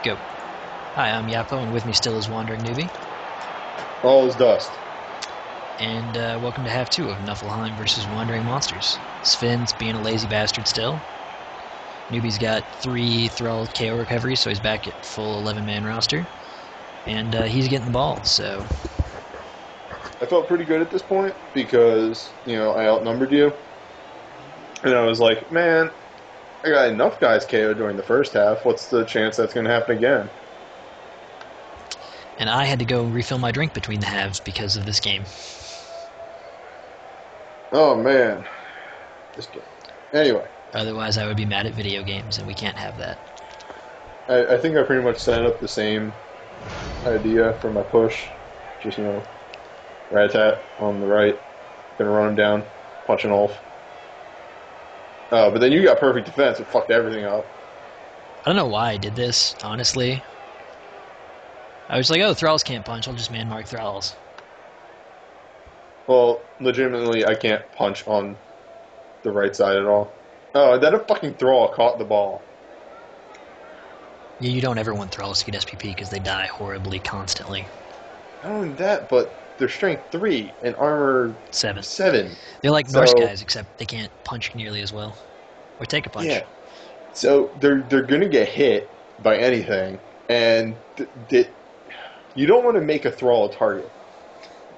Go. Hi, I'm Yapo, and with me still is Wandering Newbie. All is dust. And welcome to half 2 of Nuffleheim versus Wandering Monsters. Sven's being a lazy bastard still. Newbie's got 3 Thrall KO recoveries, so he's back at full 11-man roster. And he's getting the ball, so... I felt pretty good at this point because, I outnumbered you. And I was like, man, I got enough guys KO during the first half. What's the chance that's going to happen again? And I had to go refill my drink between the halves because of this game. Oh, man. This game. Anyway. Otherwise, I would be mad at video games, and we can't have that. I think I pretty much set up the same idea for my push. Just, rat-a-tat on the right. Gonna run him down. Punch an Ulf. But then you got perfect defense. It fucked everything up. I don't know why I did this, honestly. I was like, oh, Thralls can't punch. I'll just man-mark Thralls. Well, legitimately, I can't punch on the right side at all. Oh, and then a fucking Thrall caught the ball. Yeah, you don't ever want Thralls to get SPP because they die horribly constantly. Not only that, but they're strength 3 and armor 7. 7. They're like Norse guys, except they can't punch nearly as well. Or take a punch. Yeah. So they're gonna get hit by anything, and you don't want to make a Thrall a target.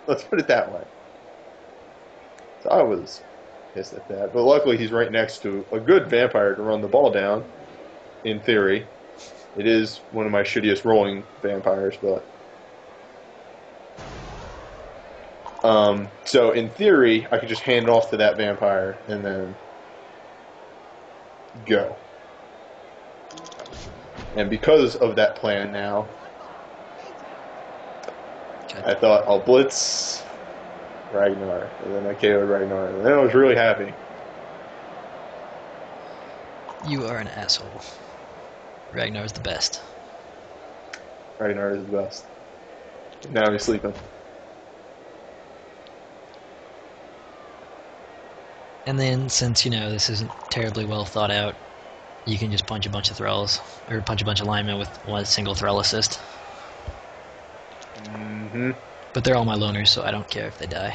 Let's put it that way. So I was pissed at that, but luckily he's right next to a good vampire to run the ball down. In theory, it is one of my shittiest rolling vampires, but. So in theory, I could just hand it off to that vampire and then go. And because of that plan now, I thought I'll blitz Ragnar, and then I KO'd Ragnar, and then I was really happy. You are an asshole. Ragnar's the best. Ragnar is the best. Now he's sleeping. And then, since, this isn't terribly well thought out, you can just punch a bunch of Thralls, or punch a bunch of linemen with one single Thrall assist. Mm-hmm. But they're all my loners, so I don't care if they die.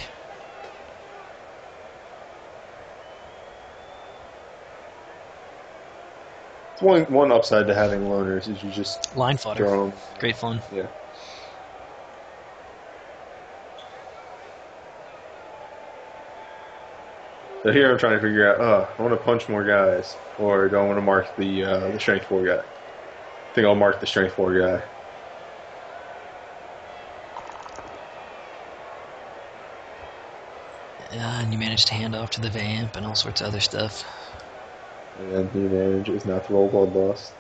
It's one upside to having loners is you just line fodder. Throw them. Great fun. Yeah. So here I'm trying to figure out, I want to punch more guys, or do I want to mark the strength 4 guy? I think I'll mark the strength 4 guy. And you managed to hand off to the vamp and all sorts of other stuff. And he manages not to roll bloodlust.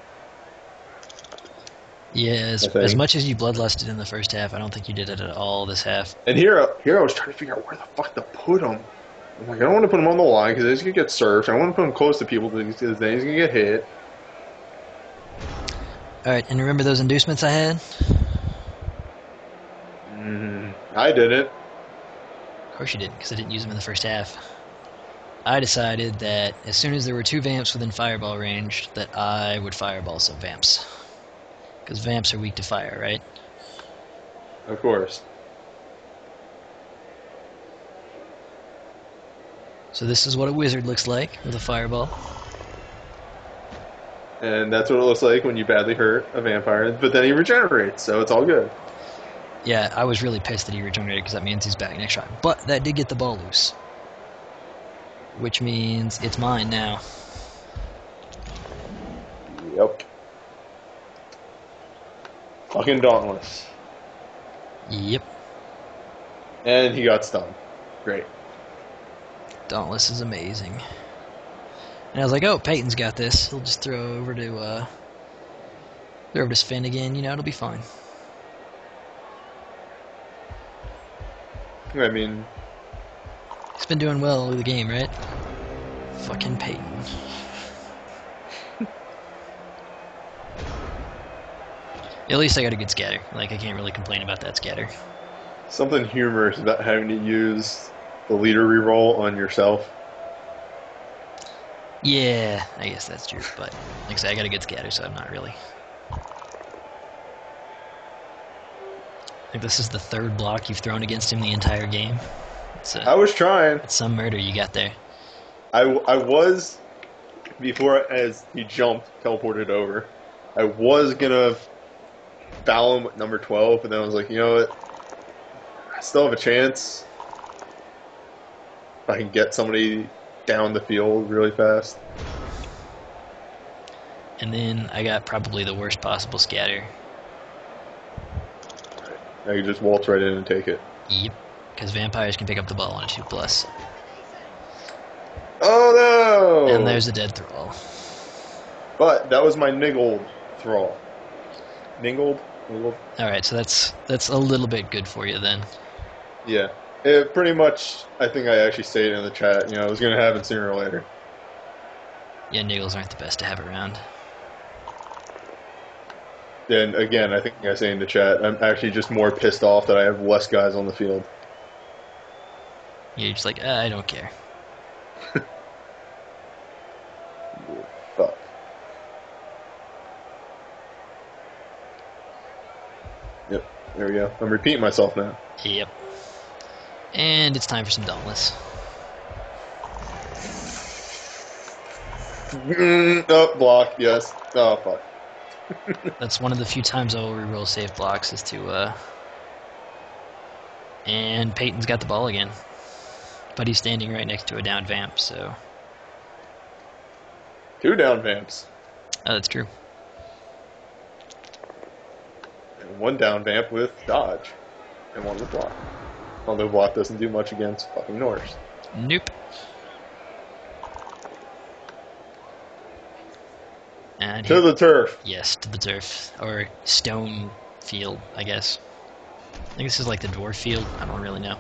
Yeah, as much as you bloodlusted in the first half, I don't think you did it at all this half. And here I was trying to figure out where the fuck to put him. I'm like, I don't want to put him on the line because he's going to get surfed. I want to put him close to people because then he's going to get hit. Alright, and remember those inducements I had? I didn't. Of course you didn't, because I didn't use them in the first half. I decided that as soon as there were 2 vamps within fireball range, that I would fireball some vamps. Because vamps are weak to fire, right? Of course. So this is what a wizard looks like with a fireball. And that's what it looks like when you badly hurt a vampire, but then he regenerates, so it's all good. Yeah, I was really pissed that he regenerated because that means he's back next time. But that did get the ball loose. Which means it's mine now. Yep. Fucking Dauntless. Yep. And he got stunned. Great. Dauntless is amazing. And I was like, oh, Peyton's got this. He'll just throw over to Sven again. It'll be fine. I mean, He's been doing well with the game, right? Fucking Peyton. At least I got a good scatter. I can't really complain about that scatter. something humorous about having to use the leader reroll on yourself. Yeah, I guess that's true. But like I said, I got a good scatter, so I'm not really. I think this is the third block you've thrown against him the entire game. I was trying. It's some murder you got there. I was, before as he jumped, teleported over, I was going to foul him with number 12, but then I was like, you know what? I still have a chance if I can get somebody down the field really fast. And then I got probably the worst possible scatter. I can just waltz right in and take it. Yep, because vampires can pick up the ball on a 2+. Oh no! And there's a dead thrall. But that was my niggled thrall. Niggled? Alright, so that's a little bit good for you then. Yeah. It pretty much, I think I actually stated in the chat, it was going to happen sooner or later. Yeah, niggles aren't the best to have around. Then again, I think I say in the chat, I'm actually just more pissed off that I have less guys on the field. You're just like, I don't care. Fuck. Yep, there we go. I'm repeating myself now. Yep. And it's time for some Dauntless. Oh, block, yes. Oh, fuck. That's one of the few times I will reroll safe blocks is to, And Peyton's got the ball again. But he's standing right next to a down vamp, so... 2 down vamps. Oh, that's true. And 1 down vamp with dodge. And 1 with block. Although block doesn't do much against fucking Norse. Nope. And to the turf. Yes, to the turf. Or stone field, I guess. I think this is like the dwarf field. I don't really know.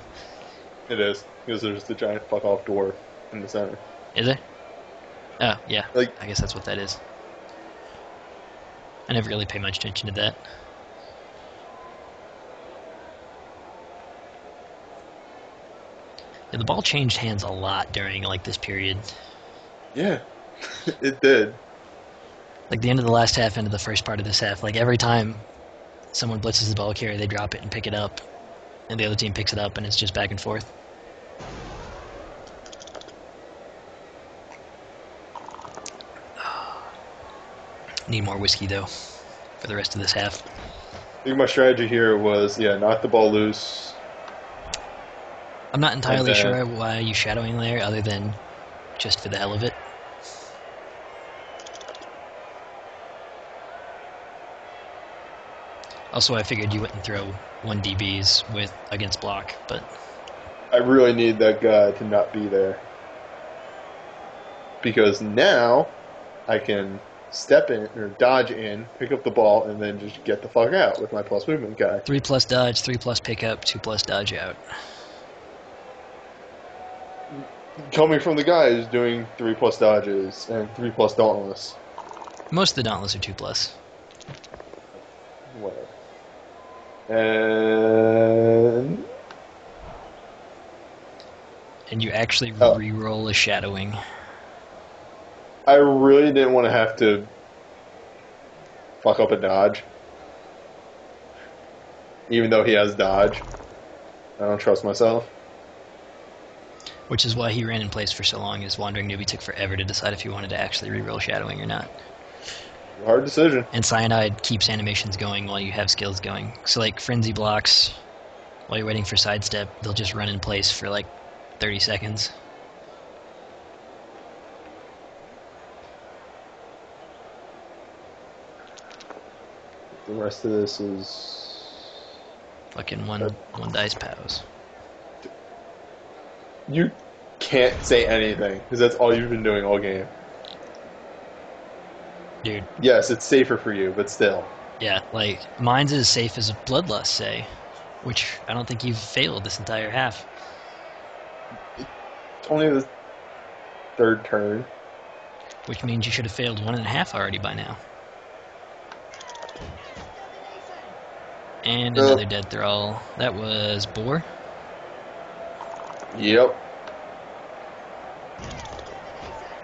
It is. Because there's the giant fuck off dwarf in the center. Is there? Oh, yeah. Like, I guess that's what that is. I never really pay much attention to that. Yeah, the ball changed hands a lot during like this period. Yeah, it did. Like the end of the last half, into the first part of this half, like every time someone blitzes the ball carrier, they drop it and pick it up, and the other team picks it up, and it's just back and forth. Need more whiskey though for the rest of this half. I think my strategy here was, knock the ball loose. I'm not entirely sure why you shadowing there, other than just for the hell of it. Also, I figured you wouldn't throw 1 DBs against block, but... I really need that guy to not be there. Because now I can step in, or dodge in, pick up the ball, and then just get the fuck out with my plus movement guy. 3+ dodge, 3+ pickup, 2+ dodge out. Coming from the guy who's doing 3+ dodges and 3+ dauntless. Most of the dauntless are 2+. Whatever. And you actually re-roll a shadowing. I really didn't want to have to fuck up a dodge. Even though he has dodge. I don't trust myself. Which is why he ran in place for so long, as Wandering Newbie took forever to decide if he wanted to actually re-roll shadowing or not. Hard decision. And Cyanide keeps animations going while you have skills going. So like Frenzy blocks, while you're waiting for sidestep, they'll just run in place for like 30 seconds. The rest of this is... Fucking one dice pows. You can't say anything, because that's all you've been doing all game. Dude. Yes, it's safer for you, but still. Yeah, like, mine's as safe as Bloodlust, say. Which I don't think you've failed this entire half. It's only the 3rd turn. Which means you should have failed 1.5 already by now. And another dead thrall. That was Boar. Yep.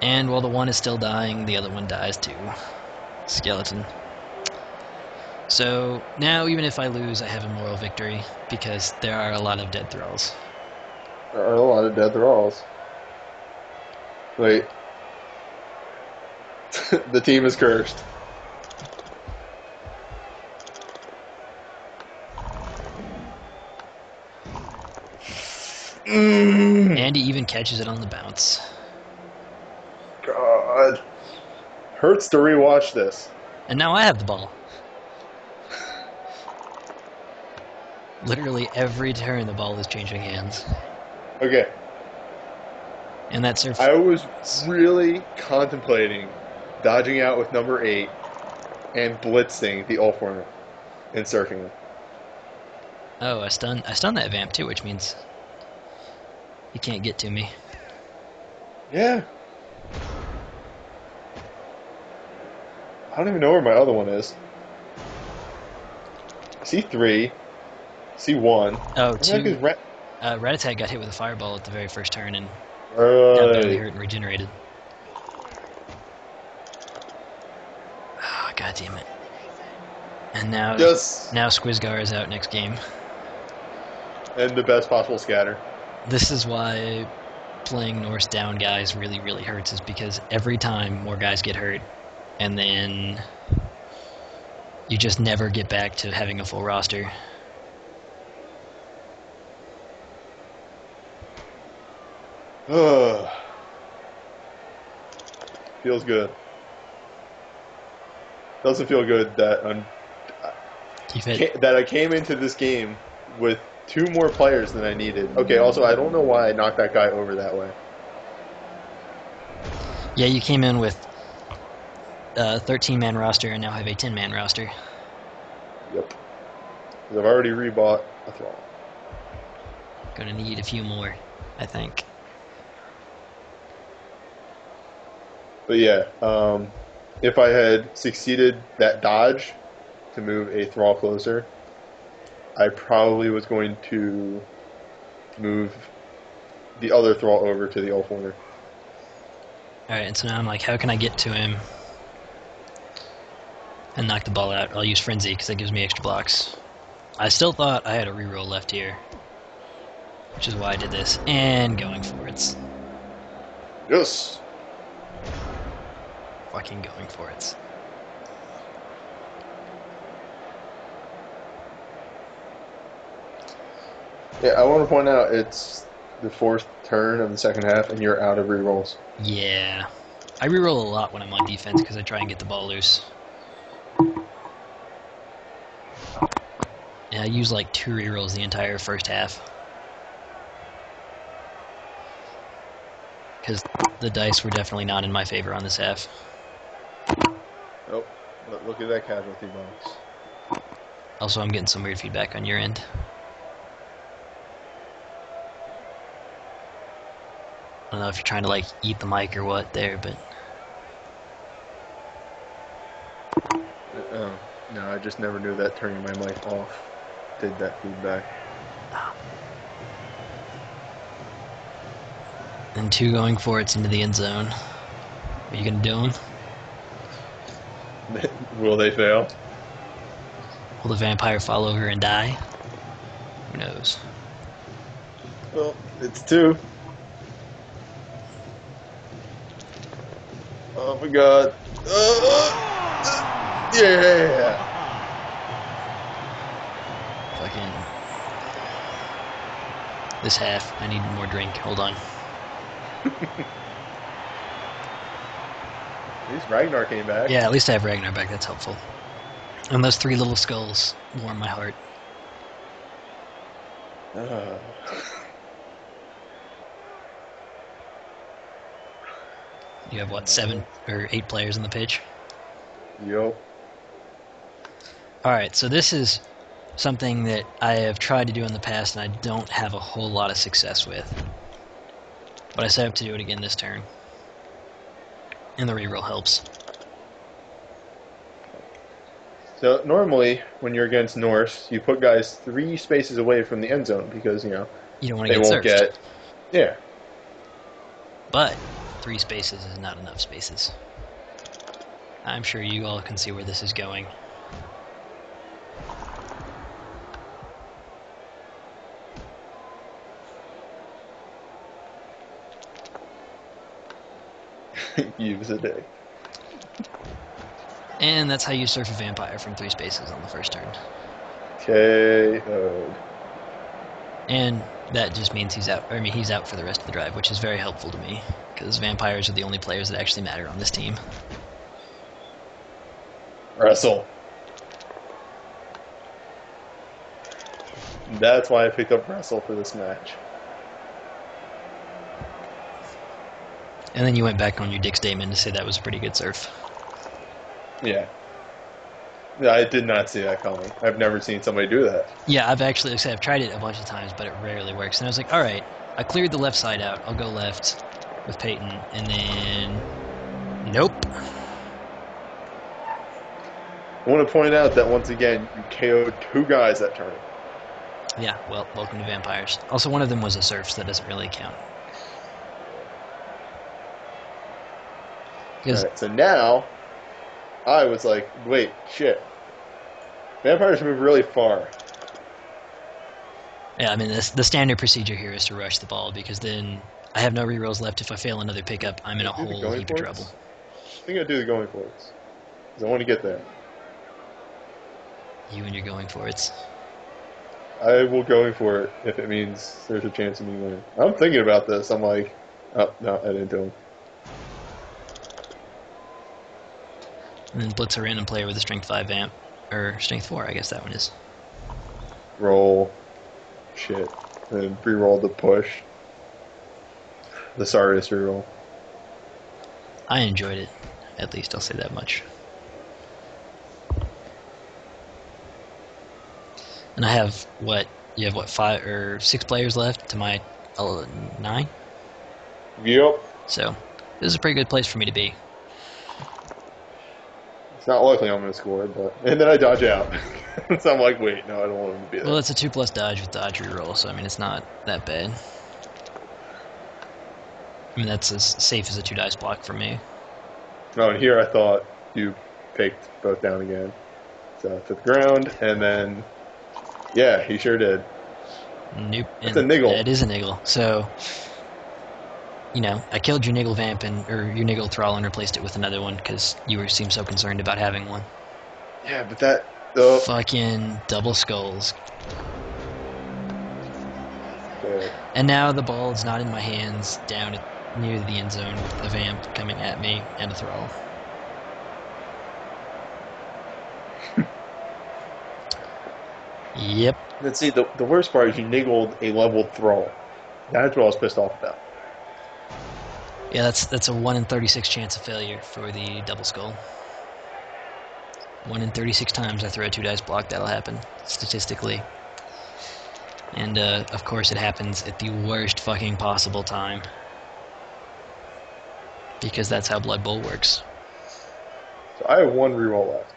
And while the one is still dying, the other one dies too. Skeleton. So now, even if I lose, I have a moral victory because there are a lot of dead thralls. There are a lot of dead thralls. Wait. The team is cursed. And he even catches it on the bounce. God. Hurts to rewatch this. And now I have the ball. Literally every turn the ball is changing hands. Okay. And that's their... I was really contemplating dodging out with number 8 and blitzing the Ulfhorner and surfing him. Oh, I stunned that vamp too, which means he can't get to me. Yeah. I don't even know where my other one is. C3. C1. Oh, two. Rat-a-tat got hit with a fireball at the very first turn and got barely hurt and regenerated. Oh, God damn it. And now, now Squizgar is out next game. And the best possible scatter. This is why playing Norse down guys really, really hurts, is because every time more guys get hurt, and then you just never get back to having a full roster. Feels good. Doesn't feel good that I came into this game with 2 more players than I needed. Okay, also, I don't know why I knocked that guy over that way. Yeah, you came in with a 13-man roster and now have a 10-man roster. Yep. Because I've already rebought a thrall. Gonna need a few more, I think. But yeah, if I had succeeded that dodge to move a thrall closer, I probably was going to move the other thrall over to the Ulfhorner. Alright, and so now I'm like, how can I get to him and knock the ball out? I'll use Frenzy, because that gives me extra blocks. I still thought I had a reroll left here, which is why I did this. And going for it. Yes! Fucking going for it. Yeah, I want to point out it's the 4th turn of the second half, and you're out of rerolls. Yeah. I reroll a lot when I'm on defense because I try and get the ball loose. And I use like 2 rerolls the entire first half. Because the dice were definitely not in my favor on this half. Oh, look at that casualty box. Also, I'm getting some weird feedback on your end. I don't know if you're trying to like eat the mic or what there, but... No, I just never knew that turning my mic off did that feedback. And 2 going for it's into the end zone. Are you gonna do them? Will they fail? Will the vampire fall over and die? Who knows? Well, it's 2. Oh my god. Yeah! Fucking... This half, I need more drink. Hold on. At least Ragnar came back. Yeah, at least I have Ragnar back. That's helpful. And those 3 little skulls warm my heart. You have, what, 7 or 8 players on the pitch? Yo. Alright, so this is something that I have tried to do in the past and I don't have a whole lot of success with. But I set up to do it again this turn. And the reroll helps. So normally, when you're against Norse, you put guys 3 spaces away from the end zone because, you know, you don't want to they get won't surfed. get... Yeah. But 3 spaces is not enough spaces. I'm sure you all can see where this is going. Use a day. And that's how you surf a vampire from 3 spaces on the first turn. KO'd. And that just means he's out. I mean, he's out for the rest of the drive, which is very helpful to me because vampires are the only players that actually matter on this team. Wrestle. That's why I picked up Wrestle for this match. And then you went back on your dick statement to say that was a pretty good surf. Yeah. I did not see that coming. I've never seen somebody do that. Yeah, I've tried it a bunch of times, but it rarely works. And I was like, all right, I cleared the left side out. I'll go left with Peyton, and then nope. I want to point out that once again, you KO'd 2 guys that turn. Yeah, well, welcome to vampires. Also, one of them was a surf, so that doesn't really count. Right, so now, I was like, wait, shit. Vampires move really far. Yeah, I mean, the standard procedure here is to rush the ball, because then I have no rerolls left. If I fail another pickup, I'm in a whole heap of trouble. I think I'll do the going for it. Because I want to get there. You and your going for it. I will going for it if it means there's a chance of me winning. I'm thinking about this. I'm like, oh, no, I didn't do him. And then blitz a random player with a strength 5 vamp. Or strength 4, I guess that one is. Roll. Shit. And re-roll the push. The sorriest re-roll. I enjoyed it. At least I'll say that much. And I have what? You have what, 5 or 6 players left to my 9? Yep. So this is a pretty good place for me to be. It's not likely I'm going to score, but... And then I dodge out. So I'm like, wait, no, I don't want him to be there. Well, it's a 2+ dodge with dodge reroll, so I mean, it's not that bad. I mean, that's as safe as a 2 dice block for me. Oh, and here I thought you picked both down again. So to the ground, and then... Yeah, he sure did. Nope. It's a niggle. Yeah, it is a niggle. So, you know, I killed your niggle vamp or your niggle thrall and replaced it with another one because you seemed so concerned about having one. Yeah, but that... Fucking double skulls. Okay. And now the ball is not in my hands down near the end zone with a vamp coming at me and a thrall. Yep. Let's see, the worst part is you niggled a leveled thrall. That's what I was pissed off about. Yeah, that's a 1 in 36 chance of failure for the double skull. 1 in 36 times I throw a 2 dice block, that'll happen, statistically. And, of course it happens at the worst fucking possible time. Because that's how Blood Bowl works. So I have 1 reroll left.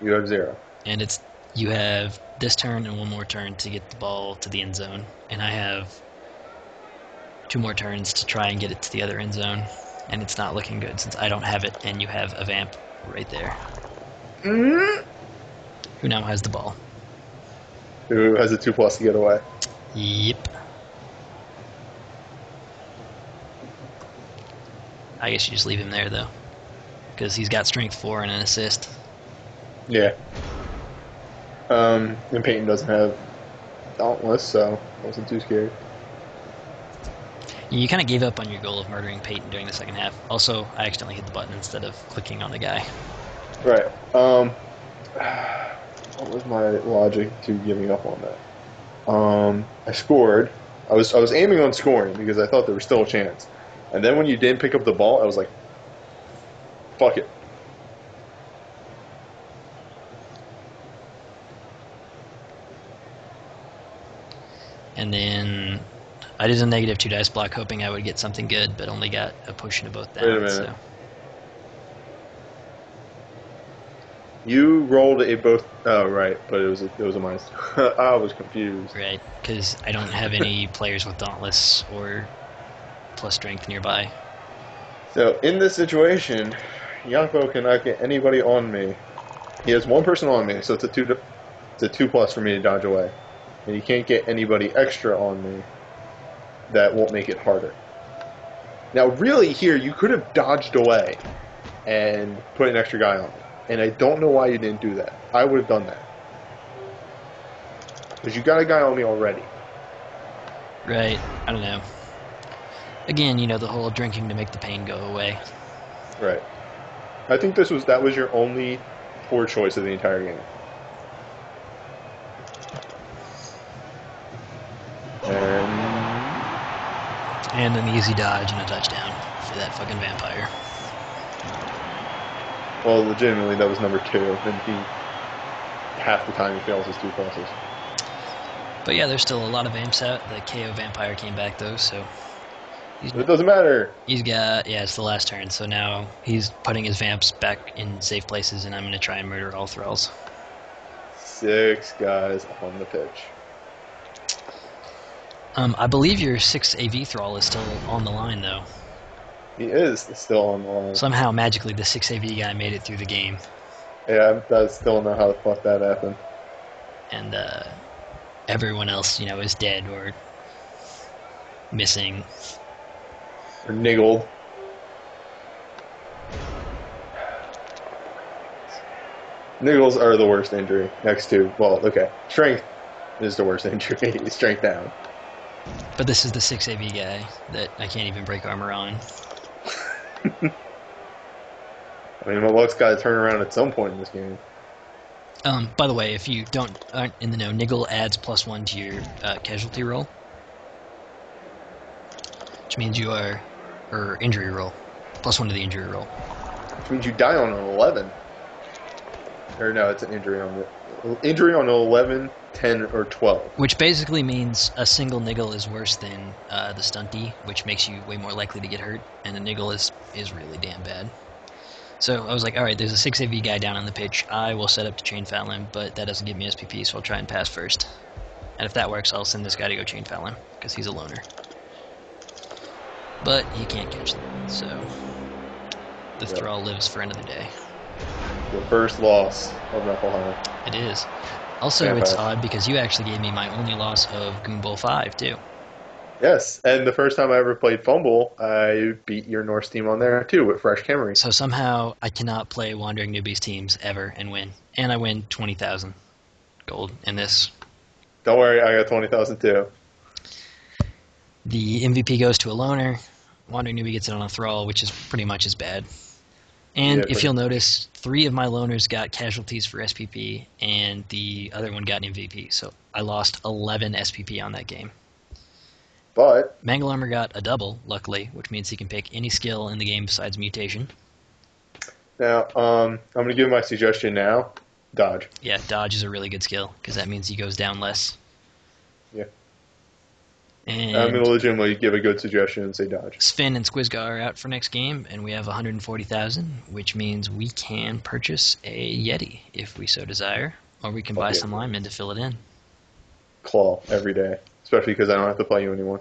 You have 0. And you have this turn and 1 more turn to get the ball to the end zone. And I have 2 more turns to try and get it to the other end zone. And it's not looking good since I don't have it and you have a vamp right there. Mm-hmm. Who now has the ball. Who has a 2+ to get away. Yep. I guess you just leave him there, though. Because he's got strength 4 and an assist. Yeah. And Peyton doesn't have Dauntless, so I wasn't too scared. You kind of gave up on your goal of murdering Peyton during the second half. Also, I accidentally hit the button instead of clicking on the guy. Right. What was my logic to giving up on that? I scored. I was aiming on scoring because I thought there was still a chance. And then when you didn't pick up the ball, I was like, fuck it. And then I did a negative 2 dice block hoping I would get something good, but only got a potion of both down. Wait a minute. So. You rolled a both... Oh, right, but it was a minus. I was confused. Right, because I don't have any players with Dauntless or plus strength nearby. So, in this situation, Yako cannot get anybody on me. He has 1 person on me, so it's a 2+ for me to dodge away. And he can't get anybody extra on me. That won't make it harder. Now, really, here, you could have dodged away and put an extra guy on me. And I don't know why you didn't do that. I would have done that. Because you got a guy on me already. Right. I don't know. Again, the whole drinking to make the pain go away. Right. I think that was your only poor choice of the entire game. And an easy dodge and a touchdown for that fucking vampire. Well, legitimately, that was number 2. And half the time he fails his 2 passes. But yeah, there's still a lot of vamps out. The KO vampire came back though, so it doesn't matter. He's got it's the last turn, so now he's putting his vamps back in safe places, and I'm gonna try and murder all thralls. 6 guys on the pitch. I believe your 6 AV thrall is still on the line though. He is still on the line. Somehow magically the 6 AV guy made it through the game. Yeah, I still don't know how the fuck that happened. And everyone else, is dead or missing. Or niggled. Niggles are the worst injury next to, strength is the worst injury. Strength down. But this is the 6 AV guy that I can't even break armor on. I mean, my luck's got to turn around at some point in this game. By the way, if you aren't in the know, Niggle adds +1 to your casualty roll, which means or injury roll, +1 to the injury roll. Which means you die on an 11. Or no, it's an injury on an 11, 10, or 12. Which basically means a single niggle is worse than the stunty, which makes you way more likely to get hurt, and a niggle is really damn bad. So I was like, alright, there's a 6 AV guy down on the pitch. I will set up to chain foul him, but that doesn't give me SPP, so I'll try and pass first. And if that works, I'll send this guy to go chain foul him, because he's a loner. But he can't catch them, so the thrall lives for another day. The first loss of Nuffleheim. It is. Also, it's odd because you actually gave me my only loss of Goonbull 5, too. Yes, and the first time I ever played Fumble, I beat your Norse team on there, too, with Fresh Camry. So somehow, I cannot play Wandering Newbies teams ever and win. And I win 20,000 gold in this. Don't worry, I got 20,000, too. The MVP goes to a loner. Wandering Newbie gets it on a thrall, which is pretty much as bad. And if you'll notice, 3 of my loners got casualties for SPP, and the other one got an MVP. So I lost 11 SPP on that game. But Mangle Armor got a double, luckily, which means he can pick any skill in the game besides mutation. Now, I'm going to give my suggestion now. Dodge. Yeah, dodge is a really good skill, because that means he goes down less. Yeah. And I'm going to legitimately give a good suggestion and say dodge. Sven and Squizga are out for next game, and we have 140,000, which means we can purchase a Yeti if we so desire, or we can buy some linemen to fill it in. Claw every day, especially because I don't have to play you anymore.